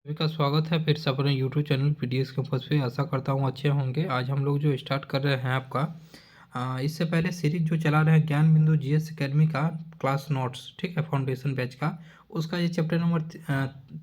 सभी का स्वागत है फिर से अपने यूट्यूब चैनल पीडीएस कैंपस पे। आशा करता हूँ अच्छे होंगे। आज हम लोग जो स्टार्ट कर रहे हैं आपका इससे पहले सीरीज जो चला रहे हैं ज्ञान बिंदु जीएस एकेडमी का क्लास नोट्स, ठीक है, फाउंडेशन बैच का, उसका ये चैप्टर नंबर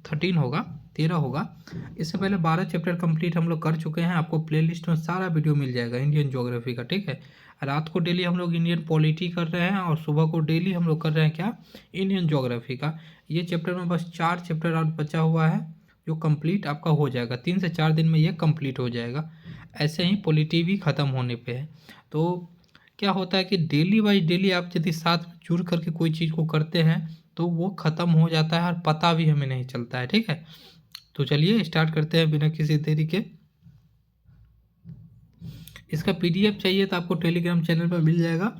13 होगा, 13 होगा। इससे पहले 12 चैप्टर कंप्लीट हम लोग कर चुके हैं। आपको प्लेलिस्ट में सारा वीडियो मिल जाएगा इंडियन ज्योग्राफी का, ठीक है। रात को डेली हम लोग इंडियन पॉलिटी कर रहे हैं और सुबह को डेली हम लोग कर रहे हैं क्या, इंडियन ज्योग्राफी का। ये चैप्टर में बस 4 चैप्टर और बचा हुआ है जो कंप्लीट आपका हो जाएगा। 3 से 4 दिन में ये कंप्लीट हो जाएगा। ऐसे ही पॉलिटी भी ख़त्म होने पे है। तो क्या होता है कि डेली बाई डेली आप यदि साथ में जुड़ करके कोई चीज़ को करते हैं तो वो ख़त्म हो जाता है और पता भी हमें नहीं चलता है, ठीक है। तो चलिए स्टार्ट करते हैं बिना किसी देरी के। इसका पीडीएफ चाहिए तो आपको टेलीग्राम चैनल पर मिल जाएगा।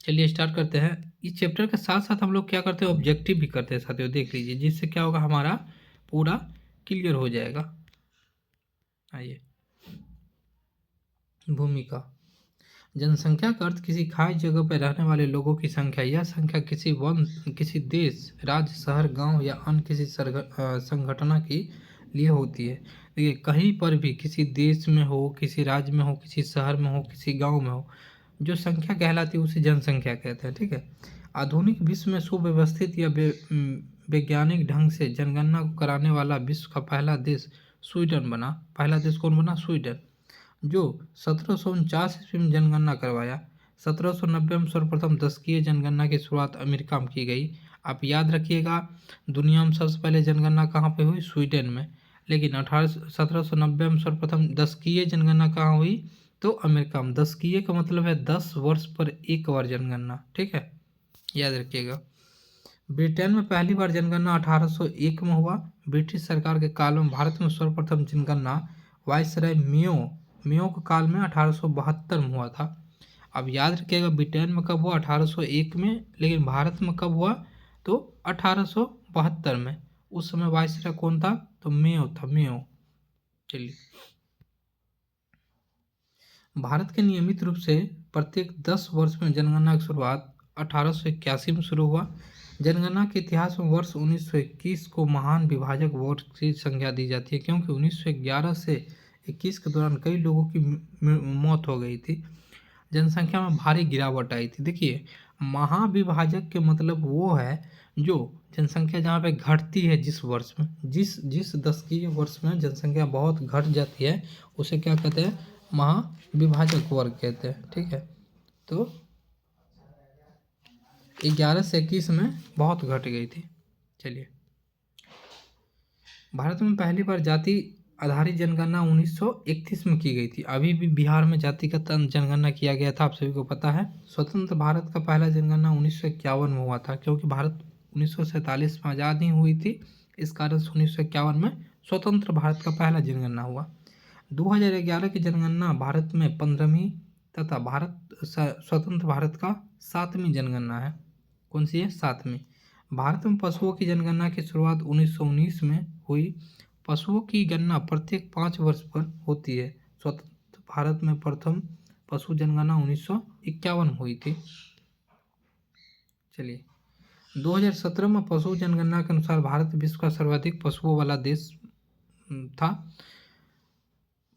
चलिए स्टार्ट करते हैं। इस चैप्टर के साथ साथ हम लोग क्या करते हैं, ऑब्जेक्टिव भी करते हैं साथियों, देख लीजिए, जिससे क्या होगा, हमारा पूरा क्लियर हो जाएगा। आइए, भूमिका। जनसंख्या का अर्थ किसी खास जगह पर रहने वाले लोगों की संख्या। यह संख्या किसी वंश, किसी देश, राज्य, शहर, गांव या अन्य किसी संगठन के लिए होती है। देखिए, कहीं पर भी किसी देश में हो, किसी राज्य में हो, किसी शहर में हो, किसी गांव में हो, जो संख्या कहलाती है उसे जनसंख्या कहते हैं, ठीक है। आधुनिक विश्व में सुव्यवस्थित या वैज्ञानिक ढंग से जनगणना को कराने वाला विश्व का पहला देश स्वीडन बना। पहला देश कौन बना? स्वीडन, जो 1749 ईस्वी में जनगणना करवाया। 1790 में सर्वप्रथम दशकीय जनगणना की शुरुआत अमेरिका में की गई। आप याद रखिएगा, दुनिया में सबसे पहले जनगणना कहाँ पे हुई? स्वीडन में। लेकिन 1790 में सर्वप्रथम दशकीय जनगणना कहाँ हुई? तो अमेरिका में। दशकीय का मतलब है 10 वर्ष पर एक बार जनगणना, ठीक है, याद रखिएगा। ब्रिटेन में पहली बार जनगणना 1801 में हुआ। ब्रिटिश सरकार के काल में भारत में सर्वप्रथम जनगणना वायसराय मेयो के काल में 1872 में हुआ था। अब याद रखिएगा, ब्रिटेन में कब हुआ? 1801 में। लेकिन भारत में कब हुआ? तो 1872 में। उस समय वायसराय कौन था? तो मेयो था, मेयो। चलिए, भारत के नियमित रूप से प्रत्येक 10 वर्ष में जनगणना की शुरुआत 1881 में शुरू हुआ। जनगणना के इतिहास में वर्ष 1921 को महान विभाजक वर्ष की संज्ञा दी जाती है, क्योंकि 1911 से 21 के दौरान कई लोगों की मौत हो गई थी। जनसंख्या में भारी गिरावट आई थी। देखिए, महाविभाजक के मतलब वो है जो जनसंख्या जहाँ पे घटती है, जिस वर्ष में, जिस जिस दशकीय वर्ष में जनसंख्या बहुत घट जाती है, उसे क्या कहते हैं? महाविभाजक वर्ग कहते हैं, ठीक है। तो 11 से 21 में बहुत घट गई थी। चलिए, भारत में पहली बार जाति आधारित जनगणना 1931 में की गई थी। अभी भी बिहार में जातिगत जनगणना किया गया था, आप सभी को पता है। स्वतंत्र भारत का पहला जनगणना 1951 में हुआ था, क्योंकि भारत 1947 में आज़ाद नहीं हुई थी, इस कारण से 1951 में स्वतंत्र भारत का पहला जनगणना हुआ। 2011 की जनगणना भारत में 15वीं तथा स्वतंत्र भारत का 7वीं जनगणना है। कौन सी है? 7वीं। भारत में पशुओं की जनगणना की शुरुआत 1919 में हुई। पशुओं की गणना प्रत्येक 5 वर्ष पर होती है। स्वतंत्र भारत में प्रथम पशु जनगणना 1951 में हुई थी। चलिए, 2017 में पशु जनगणना के अनुसार भारत विश्व का सर्वाधिक पशुओं वाला देश था।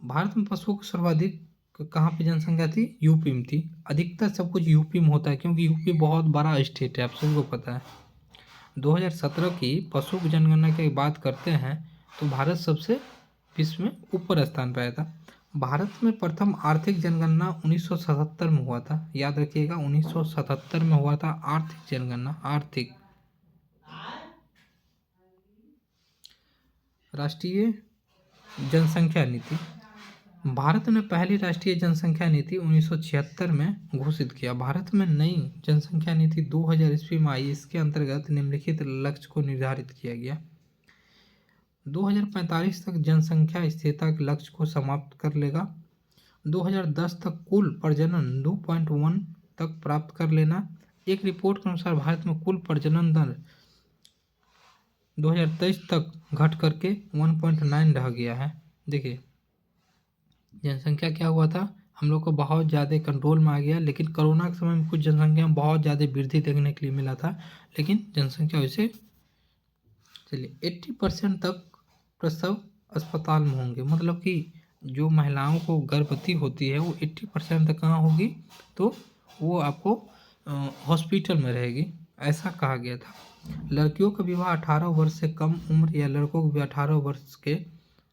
भारत में पशुओं की सर्वाधिक कहाँ पे जनसंख्या थी? यूपी में थी। अधिकतर सब कुछ यूपी में होता है, क्योंकि यूपी बहुत बड़ा स्टेट है, आप सबको पता है। 2017 की पशु जनगणना की बात करते हैं तो भारत सबसे विश्व में ऊपर स्थान पर आया था। भारत में प्रथम आर्थिक जनगणना 1977 में हुआ था। याद रखिएगा, 1977 में हुआ था आर्थिक जनगणना। आर्थिक। राष्ट्रीय जनसंख्या नीति। भारत ने पहली राष्ट्रीय जनसंख्या नीति 1976 में घोषित किया। भारत में नई जनसंख्या नीति 2000 ईस्वी में आई। इसके अंतर्गत निम्नलिखित लक्ष्य को निर्धारित किया गया। 2045 तक जनसंख्या स्थिरता के लक्ष्य को समाप्त कर लेगा। 2010 तक कुल प्रजनन 2.1 तक प्राप्त कर लेना। एक रिपोर्ट के अनुसार भारत में कुल प्रजनन दर 2023 तक घट करके 1.9 रह गया है। देखिए, जनसंख्या क्या हुआ था, हम लोग को बहुत ज़्यादा कंट्रोल में आ गया, लेकिन कोरोना के समय में कुछ जनसंख्या में बहुत ज़्यादा वृद्धि देखने के लिए मिला था, लेकिन जनसंख्या वैसे चलिए 80% तक प्रसव अस्पताल में होंगे, मतलब कि जो महिलाओं को गर्भवती होती है वो 80% तक कहाँ होगी, तो वो आपको हॉस्पिटल में रहेगी, ऐसा कहा गया था। लड़कियों का विवाह 18 वर्ष से कम उम्र या लड़कों को भी 18 वर्ष के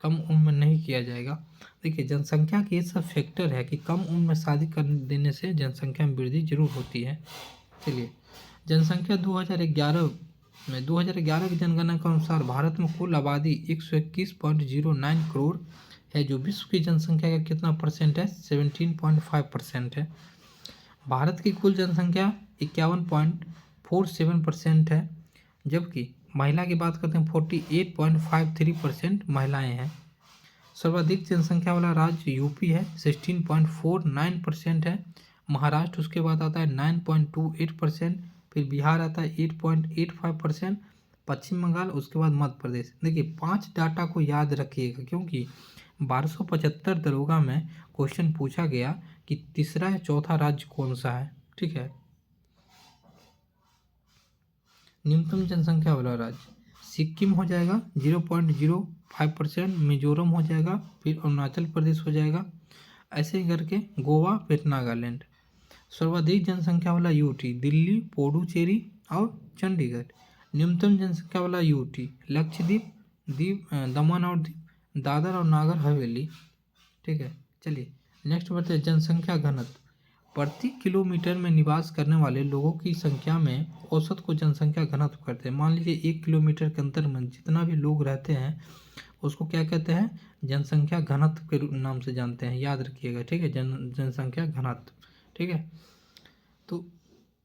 कम उम्र में नहीं किया जाएगा। देखिए जनसंख्या के ये सब फैक्टर है कि कम उम्र में शादी कर देने से जनसंख्या में वृद्धि जरूर होती है। चलिए जनसंख्या 2011 की जनगणना के अनुसार भारत में कुल आबादी 121.09 करोड़ है, जो विश्व की जनसंख्या का कितना परसेंट है, 17.5% है। भारत की कुल जनसंख्या 51.47% है, जबकि महिला की बात करते हैं 48.53% महिलाएं हैं। सर्वाधिक जनसंख्या वाला राज्य यूपी है, 16.49% है। महाराष्ट्र उसके बाद आता है 9.28%, फिर बिहार आता है 8.85%, पश्चिम बंगाल, उसके बाद मध्य प्रदेश। देखिए 5 डाटा को याद रखिएगा, क्योंकि 1275 दरोगा में क्वेश्चन पूछा गया कि तीसरा या चौथा राज्य कौन सा है। ठीक है, न्यूनतम जनसंख्या वाला राज्य सिक्किम हो जाएगा 0.05%, मिजोरम हो जाएगा, फिर अरुणाचल प्रदेश हो जाएगा, ऐसे ही करके गोवा, फिर नागालैंड। सर्वाधिक जनसंख्या वाला यूटी दिल्ली, पुडुचेरी और चंडीगढ़। न्यूनतम जनसंख्या वाला यूटी लक्षद्वीप, दमन और दीव, दादर और नागर हवेली। ठीक है, चलिए नेक्स्ट बढ़ते हैं जनसंख्या घनत्व। प्रति किलोमीटर में निवास करने वाले लोगों की संख्या में औसत को जनसंख्या घनत्व कहते हैं। मान लीजिए 1 किलोमीटर के अंतर में जितना भी लोग रहते हैं उसको क्या कहते हैं, जनसंख्या घनत्व के नाम से जानते हैं, याद रखिएगा। ठीक है, जनसंख्या घनत्व। ठीक है, तो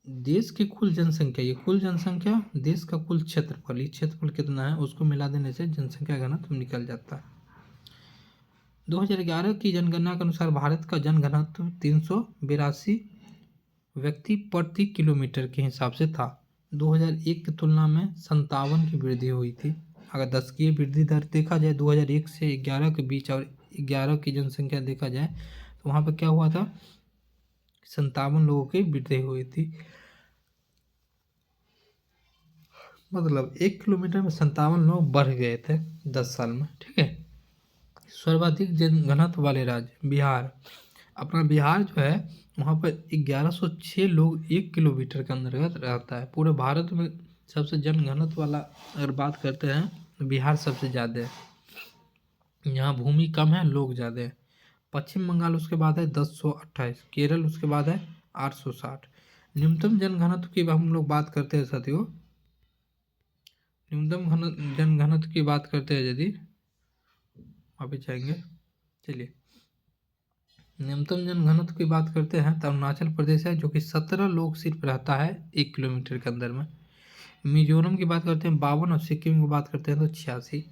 देश की कुल जनसंख्या, ये कुल जनसंख्या देश का कुल क्षेत्रफल, ये क्षेत्रफल कितना है उसको मिला देने से जनसंख्या घनत्व निकल जाता है। 2011 की जनगणना के अनुसार भारत का जनघनत्व 382 व्यक्ति प्रति किलोमीटर के हिसाब से था। 2001 की तुलना में 57 की वृद्धि हुई थी। अगर 10 की वृद्धि दर देखा जाए 2001 से 11 के बीच और 11 की जनसंख्या देखा जाए तो वहाँ पर क्या हुआ था, 57 लोगों की वृद्धि हुई थी। मतलब 1 किलोमीटर में 57 लोग बढ़ गए थे 10 साल में। ठीक है, सर्वाधिक जनघनत्व वाले राज्य बिहार। अपना बिहार जो है वहाँ पर 1106 लोग 1 किलोमीटर के अंतर्गत रहता है। पूरे भारत में सबसे जनघनत्व वाला अगर बात करते हैं तो बिहार सबसे ज़्यादा है। यहाँ भूमि कम है, लोग ज़्यादा है। पश्चिम बंगाल उसके बाद है 1028, केरल उसके बाद है 860। न्यूनतम जनघनत्व की हम लोग बात करते हैं साथियों, न्यूनतम जनघनत्व की बात करते हैं यदि अभी जाएंगे। चलिए न्यूनतम जनघनत्व की बात करते हैं तो अरुणाचल प्रदेश है, जो कि 17 लोग सिर्फ रहता है 1 किलोमीटर के अंदर में। मिजोरम की बात करते हैं 52 और सिक्किम की बात करते हैं तो 86।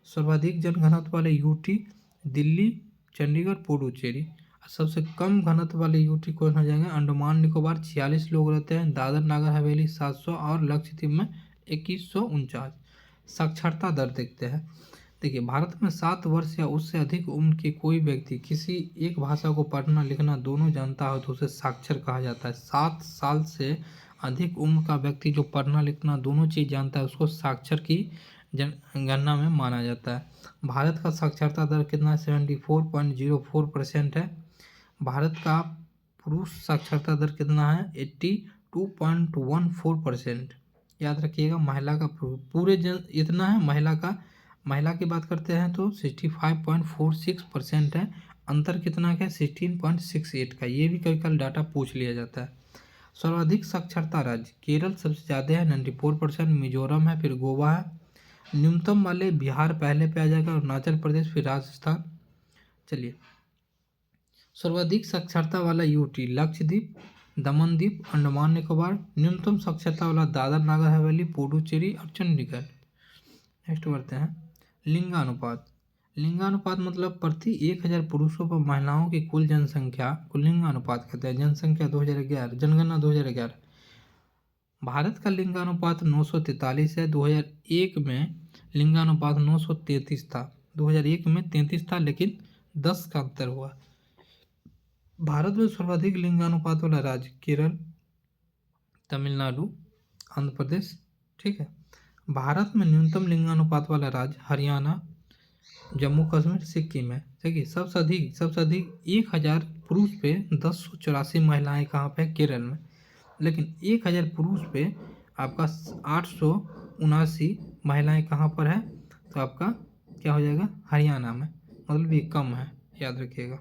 सर्वाधिक जनघनत्व वाले यूटी दिल्ली, चंडीगढ़, पुडुचेरी। सबसे कम घनत्व वाले यूटी कौन हो जाएंगे, अंडमान निकोबार 46 लोग रहते हैं, दादर नागर हवेली 700 और लक्षद्वीप में 2149। साक्षरता दर देखते हैं। देखिए भारत में 7 वर्ष या उससे अधिक उम्र के कोई व्यक्ति किसी एक भाषा को पढ़ना लिखना दोनों जानता हो तो उसे साक्षर कहा जाता है। 7 साल से अधिक उम्र का व्यक्ति जो पढ़ना लिखना दोनों चीज़ जानता है उसको साक्षर की गणना में माना जाता है। भारत का साक्षरता दर कितना है, 74.04% है। भारत का पुरुष साक्षरता दर कितना है, 82.14%। याद रखिएगा महिला का पूरे इतना है। महिला की बात करते हैं तो 65.46% है। अंतर कितना का है, 16.68 का। ये भी कभी कभी डाटा पूछ लिया जाता है। सर्वाधिक साक्षरता राज्य केरल सबसे ज़्यादा है 94%, मिजोरम है, फिर गोवा है। न्यूनतम वाले बिहार पहले पे आ जाएगा, अरुणाचल प्रदेश, फिर राजस्थान। चलिए सर्वाधिक साक्षरता वाला यूटी लक्षद्वीप, दमनदीप, अंडमान निकोबार। न्यूनतम साक्षरता वाला दादर नागर हवेली, पुडुचेरी और चंडीगढ़। नेक्स्ट बढ़ते हैं लिंगानुपात। लिंगानुपात मतलब प्रति 1000 पुरुषों पर महिलाओं की कुल जनसंख्या को लिंगानुपात कहते हैं। जनसंख्या 2011, जनगणना 2011। भारत का लिंगानुपात 943 है। 2001 में लिंगानुपात 933 था। 2001 में 33 था, लेकिन 10 का अंतर हुआ। भारत में सर्वाधिक लिंगानुपात वाला राज्य केरल, तमिलनाडु, आंध्र प्रदेश। ठीक है, भारत में न्यूनतम लिंगानुपात वाला राज्य हरियाणा, जम्मू कश्मीर, सिक्किम है। देखिए सबसे अधिक 1000 पुरुष पे 1084 महिलाएं कहाँ पे है? केरल में। लेकिन 1000 पुरुष पे आपका 879 महिलाएं कहाँ पर है? तो आपका क्या हो जाएगा? हरियाणा में। मतलब ये कम है, याद रखिएगा।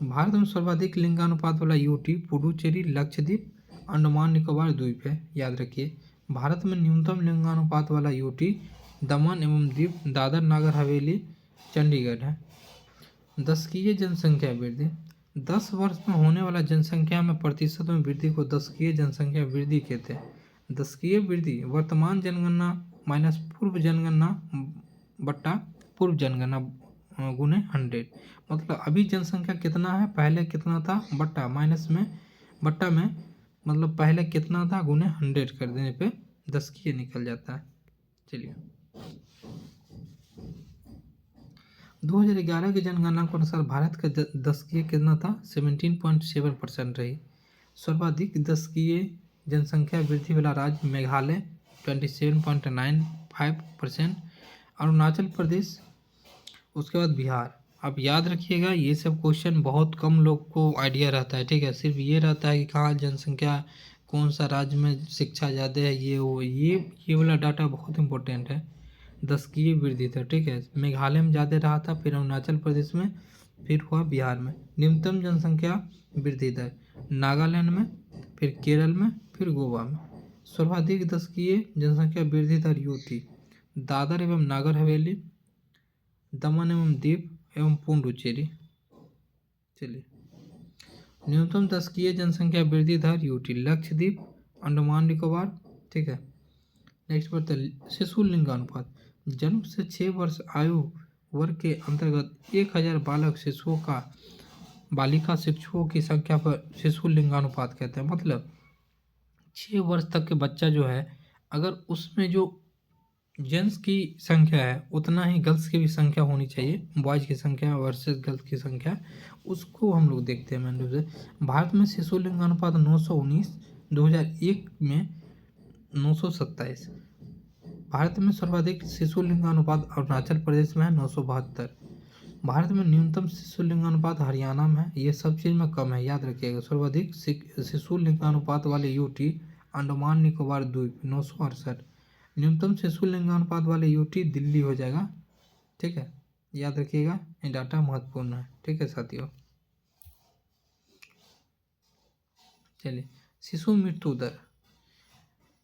भारत में सर्वाधिक लिंगानुपात वाला यूटी पुडुचेरी, लक्षद्वीप, अंडमान निकोबार द्वीप है, याद रखिए। भारत में न्यूनतम लिंगानुपात वाला यूटी दमन एवं दीव, दादर नागर हवेली, चंडीगढ़ है। दशकीय जनसंख्या वृद्धि। 10 वर्ष में होने वाला जनसंख्या में प्रतिशत में वृद्धि को दशकीय जनसंख्या वृद्धि कहते हैं। दशकीय वृद्धि वर्तमान जनगणना माइनस पूर्व जनगणना बट्टा पूर्व जनगणना गुने 100। मतलब अभी जनसंख्या कितना है, पहले कितना था, बट्टा माइनस में, बट्टा में मतलब पहले कितना था गुने 100 कर देने पे दशकीय निकल जाता है। चलिए 2011 की जनगणना के अनुसार भारत का दशकीय कितना था? 17.7% रही। सर्वाधिक दशकीय जनसंख्या वृद्धि वाला राज्य मेघालय 27.95%, अरुणाचल प्रदेश, उसके बाद बिहार। अब याद रखिएगा ये सब क्वेश्चन बहुत कम लोग को आइडिया रहता है, ठीक है। सिर्फ ये रहता है कि कहाँ जनसंख्या, कौन सा राज्य में शिक्षा ज़्यादा है, ये वो, ये वाला डाटा बहुत इंपॉर्टेंट है। दशकीय वृद्धि था, ठीक है। मेघालय में ज़्यादा रहा था, फिर अरुणाचल प्रदेश में, फिर हुआ बिहार में। न्यूनतम जनसंख्या वृद्धि दर नागालैंड में, फिर केरल में, फिर गोवा में। सर्वाधिक दशकीय जनसंख्या वृद्धि दर यूटी दादर एवं नागर हवेली, दमन एवं दीव एवं पुडुचेरी। चलिए न्यूनतम दशकीय जनसंख्या वृद्धि दर यूटी लक्षद्वीप, अंडमान निकोबार, ठीक है। नेक्स्ट बढ़ते शिशु लिंगानुपात। जन्म से 6 वर्ष आयु वर्ग के अंतर्गत 1000 बालक शिशुओं का बालिका शिशुओं की संख्या पर शिशु लिंगानुपात कहते हैं। मतलब 6 वर्ष तक के बच्चा जो है, अगर उसमें जो जेंट्स की संख्या है उतना ही गर्ल्स की भी संख्या होनी चाहिए, बॉयज़ की संख्या वर्सेस गर्ल्स की संख्या, उसको हम लोग देखते हैं मेन रूप से। भारत में शिशु लिंगानुपात 919, 2001 में 927। भारत में सर्वाधिक शिशु लिंगानुपात अरुणाचल प्रदेश में है 972। भारत में न्यूनतम शिशु लिंगानुपात हरियाणा में है, ये सब चीज़ में कम है, याद रखिएगा। सर्वाधिक शिशु लिंगानुपात वाले यूटी अंडमान निकोबार द्वीप 968। न्यूनतम शिशु लिंगानुपात वाले यूटी दिल्ली हो जाएगा, ठीक है, याद रखिएगा, ये डाटा महत्वपूर्ण है, ठीक है साथियों। चलिए शिशु मृत्यु दर।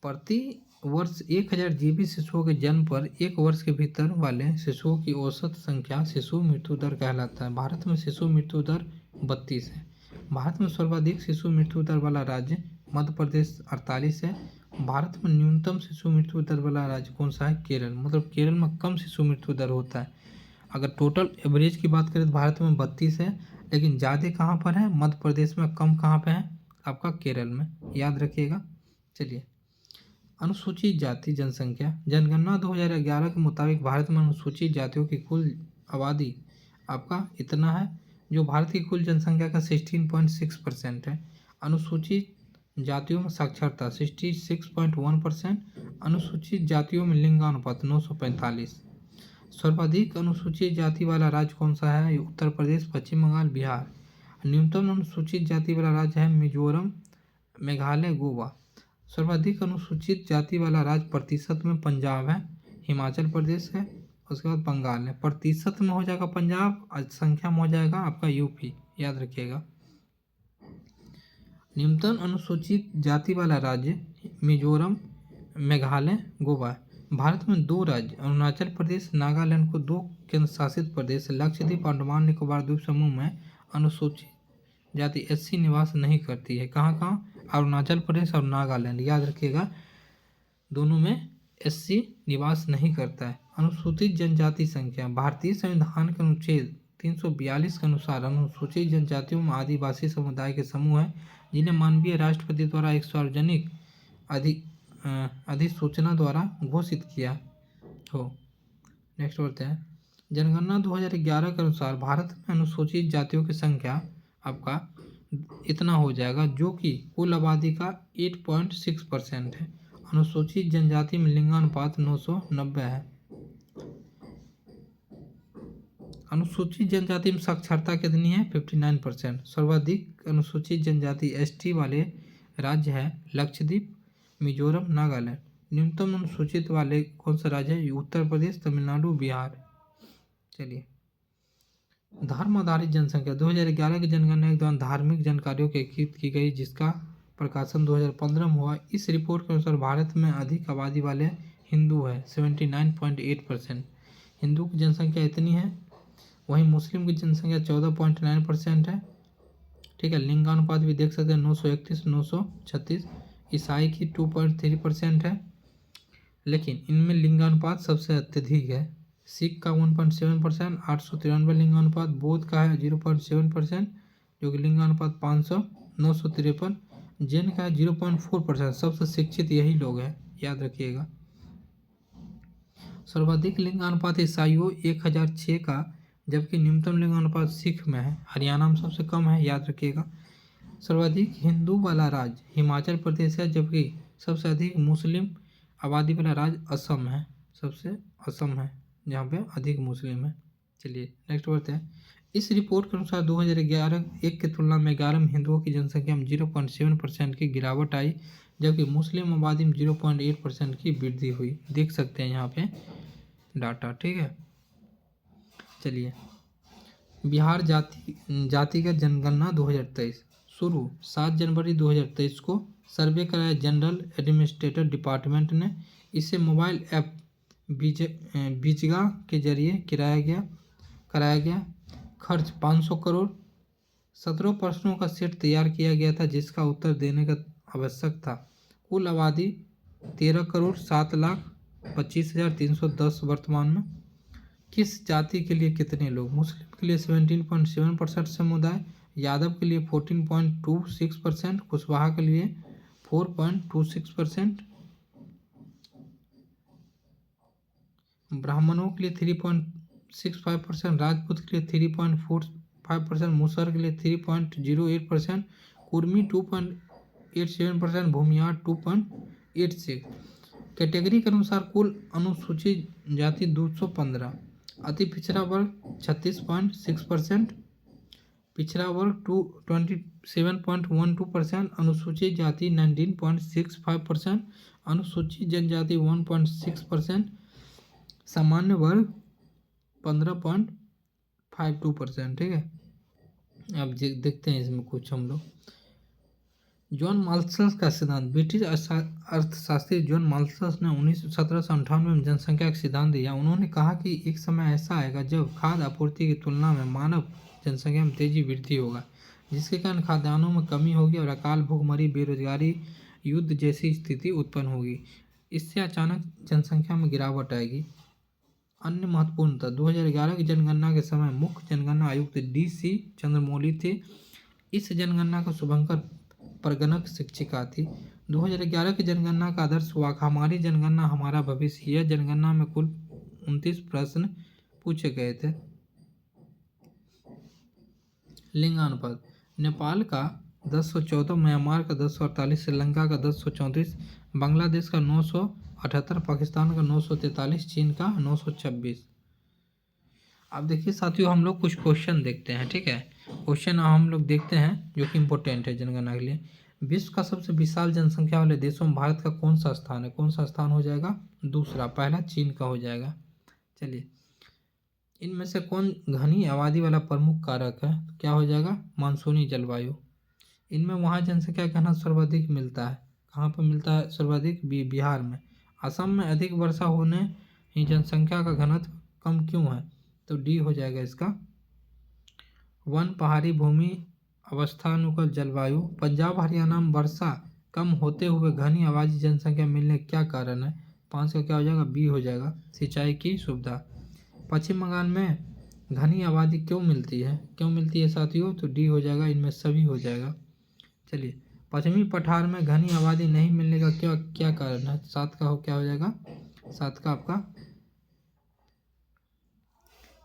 प्रति वर्ष 1000 जीवित शिशुओं के जन्म पर 1 वर्ष के भीतर वाले शिशुओं की औसत संख्या शिशु मृत्यु दर कहलाता है। भारत में शिशु मृत्यु दर 32 है। भारत में सर्वाधिक शिशु मृत्यु दर वाला राज्य मध्य प्रदेश 48 है। भारत में न्यूनतम शिशु मृत्यु दर वाला राज्य कौन सा है? केरल। मतलब केरल में कम शिशु मृत्यु दर होता है। अगर टोटल एवरेज की बात करें तो भारत में 32 है, लेकिन ज़्यादा कहाँ पर है? मध्य प्रदेश में। कम कहाँ पे है? आपका केरल में, याद रखिएगा। चलिए अनुसूचित जाति जनसंख्या। जनगणना 2011 के मुताबिक भारत में अनुसूचित जातियों की कुल आबादी आपका इतना है, जो भारत की कुल जनसंख्या का 16.6% है। अनुसूचित जातियों में साक्षरता 66.1%। अनुसूचित जातियों में लिंगानुपात 945। सर्वाधिक अनुसूचित जाति वाला राज्य कौन सा है? उत्तर प्रदेश, पश्चिम बंगाल, बिहार। न्यूनतम अनुसूचित जाति वाला राज्य है मिजोरम, मेघालय, गोवा। सर्वाधिक अनुसूचित जाति वाला राज्य प्रतिशत में पंजाब है, हिमाचल प्रदेश है, उसके बाद बंगाल है। प्रतिशत में हो जाएगा पंजाब, संख्या में हो जाएगा आपका यूपी, याद रखिएगा। न्यूनतम अनुसूचित जाति वाला राज्य मिजोरम, मेघालय, गोवा है। भारत में 2 राज्य अरुणाचल प्रदेश, नागालैंड को 2 केंद्र शासित प्रदेश लक्षद्वीप, अंडमान निकोबार द्वीप समूह में अनुसूचित जाति एससी निवास नहीं करती है। कहाँ कहाँ? अरुणाचल प्रदेश और नागालैंड, याद रखिएगा, दोनों में एससी निवास नहीं करता है। अनुसूचित जनजाति संख्या। भारतीय संविधान के अनुच्छेद 342 के अनुसार अनुसूचित जनजातियों में आदिवासी समुदाय के समूह हैं, जिन्हें माननीय राष्ट्रपति द्वारा एक सार्वजनिक अधिसूचना द्वारा घोषित किया हो। नेक्स्ट बढ़ते हैं। जनगणना 2011 के अनुसार भारत में अनुसूचित जातियों की संख्या आपका इतना हो जाएगा, जो कि कुल आबादी का 8.6% है। अनुसूचित जनजाति में लिंगानुपात 990 है। अनुसूचित जनजाति में साक्षरता कितनी है? 59%। सर्वाधिक अनुसूचित जनजाति ST वाले राज्य है लक्षद्वीप, मिजोरम, नागालैंड। न्यूनतम अनुसूचित वाले कौन सा राज्य है? उत्तर प्रदेश, तमिलनाडु, बिहार। चलिए, धर्म आधारित जनसंख्या 2011 की जनगणना के दौरान धार्मिक जानकारियों की एकत्रित की गई, जिसका प्रकाशन 2015 में हुआ। इस रिपोर्ट के अनुसार भारत में अधिक आबादी वाले हिंदू है 79.8%। हिंदू की जनसंख्या इतनी है। वहीं मुस्लिम की जनसंख्या 14.9% है। ठीक है, लिंगानुपात भी देख सकते हैं 931, 936। ईसाई की 2.3% है, लेकिन इनमें लिंगानुपात सबसे अत्यधिक है। सिख का 1.7%, 893 लिंगानुपात। बौद्ध का है 0.7%, जो कि लिंगानुपात 500, 953। जैन का है 0.4%। सबसे शिक्षित यही लोग हैं, याद रखिएगा। सर्वाधिक लिंगानुपात ईसाइयों 1006 का, जबकि न्यूनतम लिंगानुपात सिख में है। हरियाणा में सबसे कम है, याद रखिएगा। सर्वाधिक हिंदू वाला राज्य हिमाचल प्रदेश है, जबकि सबसे अधिक मुस्लिम आबादी वाला राज्य असम है। सबसे असम है जहाँ पे अधिक मुस्लिम है। चलिए नेक्स्ट बढ़ते हैं। इस रिपोर्ट के अनुसार 2011 एक की तुलना में 11 में हिंदुओं की जनसंख्या में 0.7% की गिरावट आई, जबकि मुस्लिम आबादी में 0.8% की वृद्धि हुई। देख सकते हैं यहाँ पे डाटा। ठीक है, चलिए, बिहार जातिगत जनगणना 2023 शुरू 7 जनवरी 2023 को सर्वे कराया जनरल एडमिनिस्ट्रेटर डिपार्टमेंट ने। इसे मोबाइल ऐप बीजगा के जरिए कराया गया। खर्च 500 करोड़। 17 प्रश्नों का सेट तैयार किया गया था, जिसका उत्तर देने का आवश्यक था। कुल आबादी 13,07,25,310 वर्तमान में। किस जाति के लिए कितने लोग? मुस्लिम के लिए 17.7% समुदाय, यादव के लिए 14.26%, कुशवाहा के लिए 4.26%, ब्राह्मणों के लिए 3.65%, राजपूत के लिए 3.45%, मुसहर के लिए 3.08%, कुर्मी 2.87%, भूमियार 2.86%। कैटेगरी के अनुसार कुल अनुसूचित जाति 215, अति पिछड़ा वर्ग 36.6%, पिछड़ा वर्ग 27.12%, अनुसूचित जाति 19.65%, अनुसूचित जनजाति 1.6%, सामान्य वर्ग 15.52%। ठीक है, अब देखते हैं इसमें कुछ हम लोग। जॉन माल्थस का सिद्धांत। ब्रिटिश अर्थशास्त्री जॉन माल्थस ने 1798 में जनसंख्या का सिद्धांत दिया। उन्होंने कहा कि एक समय ऐसा आएगा जब खाद्य आपूर्ति की तुलना में मानव जनसंख्या में तेजी वृद्धि होगा, जिसके कारण खाद्यान्नों में कमी होगी और अकाल, भूखमरी, बेरोजगारी, युद्ध जैसी स्थिति उत्पन्न होगी। इससे अचानक जनसंख्या में गिरावट आएगी। अन्य महत्वपूर्णता 2011 की जनगणना के समय मुख्य जनगणना आयुक्त DC चंद्रमौली थे। इस जनगणना का शुभंकर परगणक शिक्षिका थी। 2011 की जनगणना का आदर्श वाक्य हमारी जनगणना हमारा भविष्य। यह जनगणना में कुल 29 प्रश्न पूछे गए थे। लिंगानुपात नेपाल का 1014, म्यांमार का 1048, श्रीलंका का 1034, बांग्लादेश का 978, पाकिस्तान का 943, चीन का 926। अब देखिए साथियों, हम लोग कुछ क्वेश्चन देखते हैं। ठीक है, क्वेश्चन हम लोग देखते हैं जो कि इम्पोर्टेंट है जनगणना के लिए। विश्व का सबसे विशाल जनसंख्या वाले देशों में भारत का कौन सा स्थान है? कौन सा स्थान हो जाएगा? दूसरा। पहला चीन का हो जाएगा। चलिए, इनमें से कौन घनी आबादी वाला प्रमुख कारक है? क्या हो जाएगा? मानसूनी जलवायु। इनमें वहाँ जनसंख्या का घनत्व सर्वाधिक मिलता है। कहाँ पर मिलता है सर्वाधिक? बिहार में। असम में अधिक वर्षा होने ही जनसंख्या का घनत्व कम क्यों है? तो डी हो जाएगा इसका। वन, पहाड़ी भूमि, अवस्थानुकूल जलवायु। पंजाब हरियाणा में वर्षा कम होते हुए घनी आबादी जनसंख्या मिलने का क्या कारण है? 5 का क्या हो जाएगा? बी हो जाएगा, सिंचाई की सुविधा। पश्चिम बंगाल में घनी आबादी क्यों मिलती है साथियों? तो डी हो जाएगा, इनमें सभी हो जाएगा। चलिए, पश्चिमी पठार में घनी आबादी नहीं मिलने का क्या कारण है? 7 का क्या हो जाएगा? 7 का आपका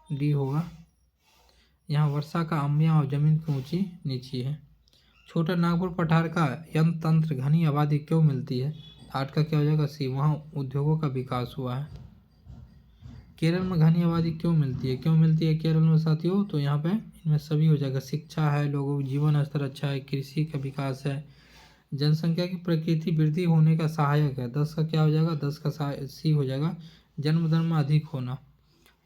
डी होगा। यहाँ वर्षा का अम्या और जमीन की ऊंची नीची है। छोटा नागपुर पठार का यंत्र तंत्र घनी आबादी क्यों मिलती है? 8 का क्या हो जाएगा सी, वहाँ उद्योगों का विकास हुआ है। केरल में घनी आबादी क्यों मिलती है, क्यों मिलती है केरल में साथियों, तो यहाँ पे इनमें सभी हो जाएगा, शिक्षा है, लोगों का जीवन स्तर अच्छा है, कृषि का विकास है, जनसंख्या की प्रकृति वृद्धि होने का सहायक है। 10 का क्या हो जाएगा, 10 का सी हो जाएगा, जन्म दर में अधिक होना।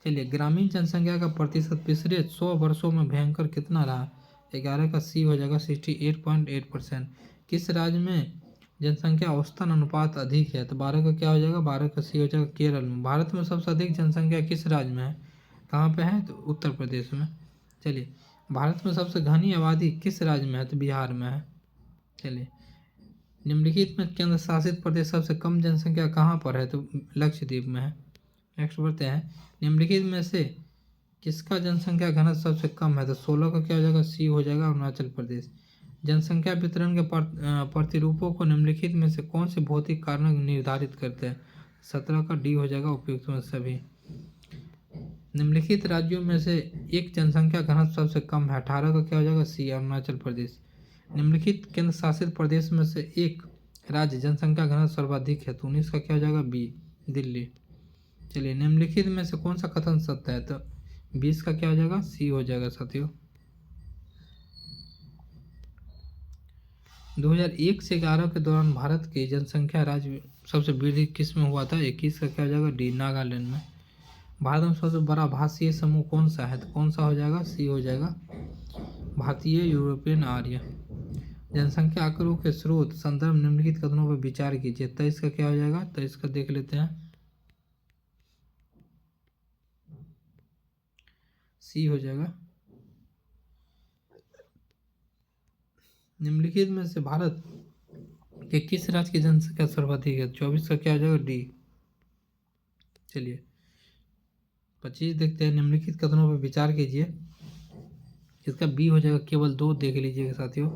चलिए, ग्रामीण जनसंख्या का प्रतिशत पिछले 100 वर्षों में भयंकर कितना रहा, 11 का सी हो जाएगा 68.8%। किस राज्य में जनसंख्या औसतन अनुपात अधिक है, तो 12 का क्या हो जाएगा, 12 का सी हो जाएगा केरल में। भारत में सबसे अधिक जनसंख्या किस राज्य में है, कहाँ पे है, तो उत्तर प्रदेश में। चलिए, भारत में सबसे घनी आबादी किस राज्य में है, तो बिहार में है। चलिए, निम्नलिखित में केंद्र शासित प्रदेश सबसे कम जनसंख्या कहाँ पर है, तो लक्षद्वीप में है। नेक्स्ट बढ़ते हैं, निम्नलिखित में से किसका जनसंख्या घनत्व सबसे कम है, तो 16 का क्या हो जाएगा, सी हो जाएगा अरुणाचल प्रदेश। जनसंख्या वितरण के प्रतिरूपों को निम्नलिखित में से कौन से भौतिक कारक निर्धारित करते हैं, 17 का डी हो जाएगा उपयुक्त में सभी। निम्नलिखित राज्यों में से एक जनसंख्या घनत्व सबसे कम है, 18 का क्या हो जाएगा सी अरुणाचल प्रदेश। निम्नलिखित केंद्र शासित प्रदेश में से एक राज्य जनसंख्या घनत्व सर्वाधिक है, तो 19 का क्या हो जाएगा बी दिल्ली। चलिए, निम्नलिखित में से कौन सा कथन सत्य है, तो 20 का क्या हो जाएगा सी हो जाएगा साथियों। 2001 से 11 के दौरान भारत की जनसंख्या राज्य सबसे वृद्धि किस में हुआ था, 21 का क्या हो जाएगा डी नागालैंड में। भारत में सबसे बड़ा भाषीय समूह कौन सा है, तो कौन सा हो जाएगा सी हो जाएगा भारतीय यूरोपियन आर्य। जनसंख्या आंकड़ों के स्रोत संदर्भ निम्नलिखित कथनों पर विचार कीजिए, 23 का क्या हो जाएगा, 23 का देख लेते हैं, सी हो जाएगा। निम्नलिखित में से भारत के किस राज्य की जनसंख्या सर्वाधिक है, 24 का क्या हो जाएगा डी। चलिए, 25 देखते हैं, निम्नलिखित कथनों पर विचार कीजिए, इसका बी हो जाएगा केवल 2 देख लीजिएगा साथियों।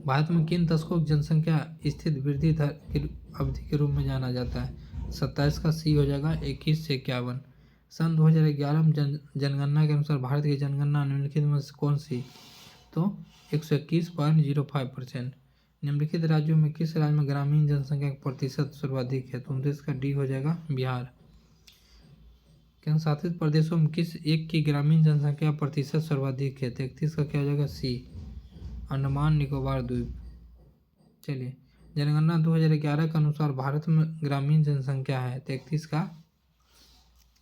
भारत में किन दशकों की जनसंख्या स्थिर वृद्धि दर की अवधि के रूप में जाना जाता है, 27 का सी हो जाएगा 21 से 51। सन 2011 में जनगणना के अनुसार भारत की जनगणना निम्नलिखित में से कौन सी, तो 121.05%। निम्नलिखित राज्यों में किस राज्य में ग्रामीण जनसंख्या का प्रतिशत सर्वाधिक है, तो 29 का डी हो जाएगा बिहार। केंद्र शासित प्रदेशों में किस एक की ग्रामीण जनसंख्या प्रतिशत सर्वाधिक है, 33 का क्या हो जाएगा सी अंडमान निकोबार द्वीप। चलिए, जनगणना 2011 के अनुसार भारत में ग्रामीण जनसंख्या है, 33 का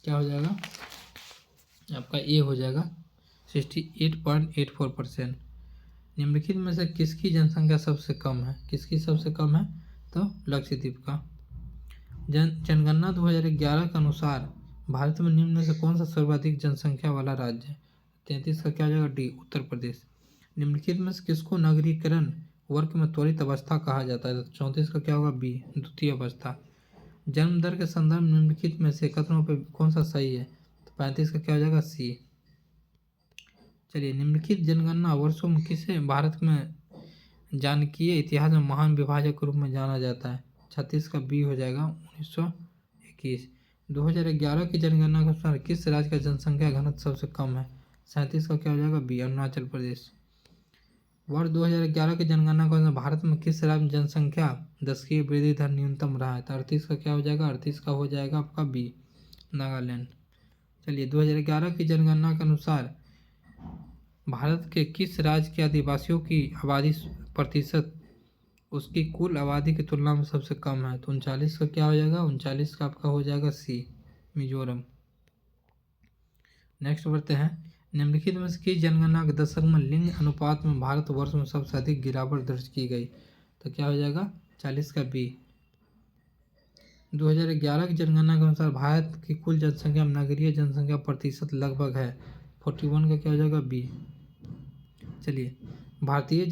क्या हो जाएगा आपका ए हो जाएगा 68.84%। निम्नलिखित में से किसकी जनसंख्या सबसे कम है, किसकी सबसे कम है, तो लक्षद्वीप का। जनगणना 2011 के अनुसार भारत में निम्न में से कौन सा सर्वाधिक जनसंख्या वाला राज्य है, 33 का क्या हो जाएगा डी उत्तर प्रदेश। निम्नलिखित में से किसको नगरीकरण वर्ग में त्वरित अवस्था कहा जाता है, तो 34 का क्या होगा बी द्वितीय अवस्था। जन्म दर के संदर्भ निम्नलिखित में से कथनों पर कौन सा सही है, तो 35 का क्या हो जाएगा सी। चलिए, निम्नलिखित जनगणना वर्षों में किसे भारत में जानकीय इतिहास में महान विभाजक के रूप में जाना जाता है, 36 का बी हो जाएगा 1921। 2011 की जनगणना के अनुसार किस राज्य का जनसंख्या घनत्व सबसे कम है, 37 का क्या हो जाएगा बी अरुणाचल प्रदेश। वर्ष 2011 की जनगणना के अनुसार भारत में किस राज्य में जनसंख्या दशकीय वृद्धि दर न्यूनतम रहा है, तो 38 का क्या हो जाएगा, 38 का हो जाएगा आपका बी नागालैंड। चलिए, 2011 की जनगणना के अनुसार भारत के किस राज्य के आदिवासियों की आबादी प्रतिशत उसकी कुल आबादी की तुलना में सबसे कम है, तो 39 का क्या हो जाएगा, 39 का आपका हो जाएगा सी मिजोरम। नेक्स्ट बढ़ते हैं, निम्नलिखित में से किस जनगणना के दशक में लिंग अनुपात में भारत वर्ष में सबसे अधिक गिरावट दर्ज की गई, तो क्या हो जाएगा 40 का बी। 2011 की जनगणना के अनुसार भारत की कुल जनसंख्या में नगरीय जनसंख्या प्रतिशत लगभग है, 41 का क्या हो जाएगा बी। चलिए, भारतीय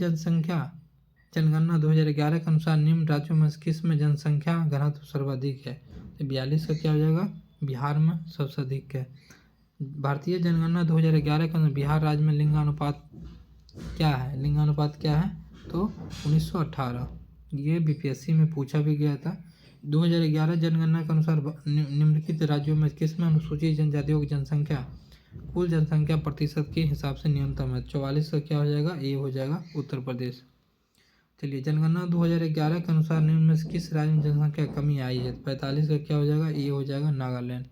जनगणना 2011 के अनुसार निम्न राज्यों में किस में जनसंख्या घनत्व सर्वाधिक है, तो 42 का क्या हो जाएगा बिहार में सबसे अधिक है। भारतीय जनगणना 2011 के अनुसार बिहार राज्य में लिंगानुपात क्या है, लिंगानुपात क्या है, तो 1918। ये बीपीएससी में पूछा भी गया था। 2011 जनगणना के अनुसार निम्नलिखित राज्यों में किस में अनुसूचित जनजातियों की जनसंख्या कुल जनसंख्या प्रतिशत के हिसाब से न्यूनतम है, 44 का क्या हो जाएगा ए हो जाएगा उत्तर प्रदेश। चलिए, जनगणना 2011 के अनुसार निम्न में से किस राज्य में जनसंख्या कमी आई है? 45 का क्या हो जाएगा? ये हो जाएगा नागालैंड।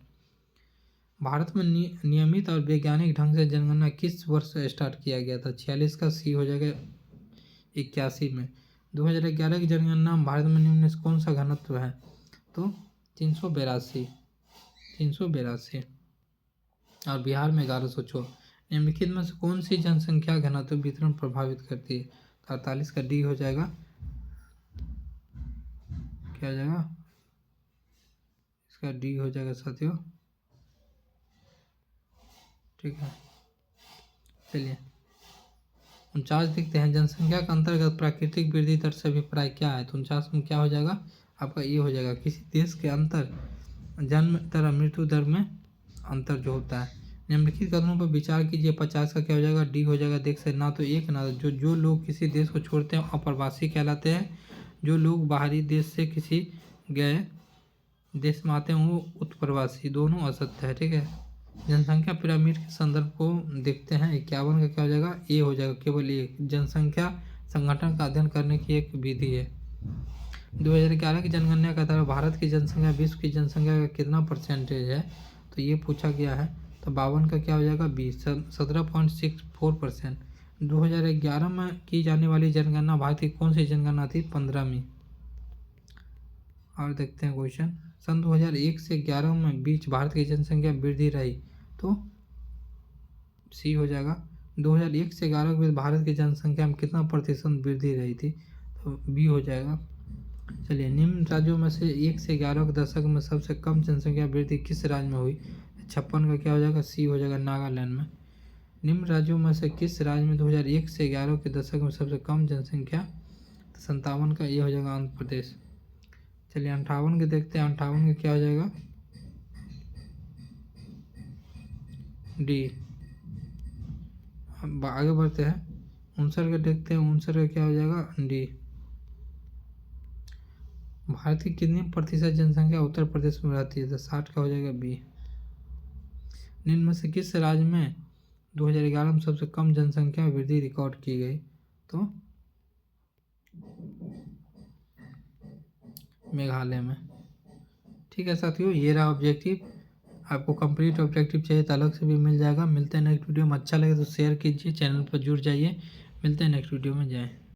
भारत में नियमित और वैज्ञानिक ढंग से जनगणना किस वर्ष स्टार्ट किया गया था? 46 का सी हो जाएगा 81 में। 2011 की जनगणना भारत में निम्न में से कौन सा घनत्व है? तो 382। और बिहार में 1114। निम्नलिखित में से कौन सी जनसंख्या घनत्व वितरण प्रभावित करती है? 48 का डी हो जाएगा। क्या हो जाएगा? इसका डी हो जाएगा साथियों। ठीक है, चलिए 49 देखते हैं। जनसंख्या के अंतर्गत प्राकृतिक वृद्धि दर से अभिप्राय क्या है? तो 49 में क्या हो जाएगा आपका? ये हो जाएगा किसी देश के अंतर जन्म दर और मृत्यु दर में अंतर जो होता है। निम्नलिखित कदमों पर विचार कीजिए। 50 का क्या हो जाएगा? डी हो जाएगा। देख से ना तो एक ना तो जो लोग किसी देश को छोड़ते हैं अप्रवासी कहलाते हैं। जो लोग बाहरी देश से किसी गए देश में आते हैं वो उत्प्रवासी। दोनों असत्य है। ठीक है, जनसंख्या पिरामिड के संदर्भ को देखते हैं। 51 का क्या हो जाएगा? ए हो जाएगा। केवल एक जनसंख्या संगठन का अध्ययन करने की एक विधि है। 2011 की जनगणना का आधार भारत की जनसंख्या विश्व की जनसंख्या का कितना परसेंटेज है? तो ये पूछा गया है। तो 52 का क्या हो जाएगा? 17.64%। 2011 में की जाने वाली जनगणना भारत की कौन सी जनगणना थी? 15वीं। और देखते हैं क्वेश्चन। सन 2001 से 11 में बीच भारत की जनसंख्या वृद्धि रही। तो सी हो जाएगा। 2001 से 11 के बीच भारत की जनसंख्या में कितना प्रतिशत वृद्धि रही थी? तो बी हो जाएगा। चलिए, निम्न राज्यों में से 1 से 11 के दशक में सबसे कम जनसंख्या वृद्धि किस राज्य में हुई? 56 का क्या हो जाएगा? सी हो जाएगा नागालैंड में। निम्न राज्यों में से किस राज्य में 2001 से 11 के दशक में सबसे कम जनसंख्या? 57 का ये हो जाएगा आंध्र प्रदेश। चलिए 58 के देखते हैं। 58 का क्या हो जाएगा? डी। अब आगे बढ़ते हैं। 59 का देखते हैं। 59 का क्या हो जाएगा? डी। भारत की कितनी प्रतिशत जनसंख्या उत्तर प्रदेश में रहती है? तो 60 का हो जाएगा बी। निम्न में से किस राज्य में 2011 में सबसे कम जनसंख्या वृद्धि रिकॉर्ड की गई? तो मेघालय में। ठीक है साथियों, ये रहा ऑब्जेक्टिव। आपको कंप्लीट ऑब्जेक्टिव चाहिए तो अलग से भी मिल जाएगा। मिलते हैं नेक्स्ट वीडियो में। अच्छा लगे तो शेयर कीजिए, चैनल पर जुड़ जाइए। मिलते हैं नेक्स्ट वीडियो में। जय।